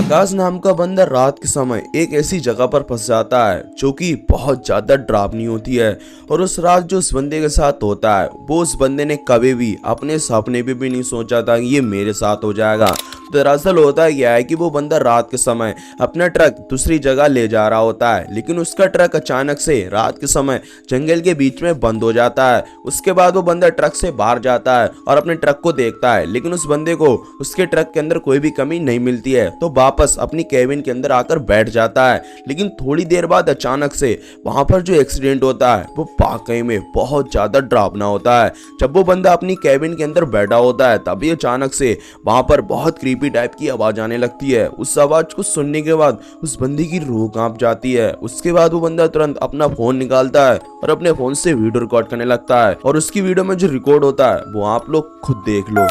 विकास नाम का बंदा रात के समय एक ऐसी जगह पर फंस जाता है जो कि बहुत ज्यादा डरावनी होती है। और उस रात जो उस बंदे के साथ होता है वो उस बंदे ने कभी भी अपने सपने में भी नहीं सोचा था कि ये मेरे साथ हो जाएगा। दरअसल होता क्या है कि वो बंदा रात के समय अपना ट्रक दूसरी जगह ले जा रहा होता है, लेकिन उसका ट्रक अचानक से रात के समय जंगल के बीच में बंद हो जाता है। उसके बाद वो बंदा ट्रक से बाहर जाता है और अपने ट्रक को देखता है, लेकिन उस बंदे को उसके ट्रक के अंदर कोई भी कमी नहीं मिलती है। तो वापस अपनी कैबिन के अंदर आकर बैठ जाता है। लेकिन थोड़ी देर बाद अचानक से वहां पर जो एक्सीडेंट होता है वो वाकई में बहुत ज्यादा डरावना होता है। जब वो बंदा अपनी कैबिन के अंदर बैठा होता है तभी अचानक से वहां पर बहुत क्रीपी टाइप की आवाज आने लगती है। उस आवाज को सुनने के बाद उस बंदे की रूह कांप जाती है। उसके बाद वो बंदा तुरंत अपना फोन निकालता है और अपने फोन से वीडियो रिकॉर्ड करने लगता है। और उसकी वीडियो में जो रिकॉर्ड होता है वो आप लोग खुद देख लो।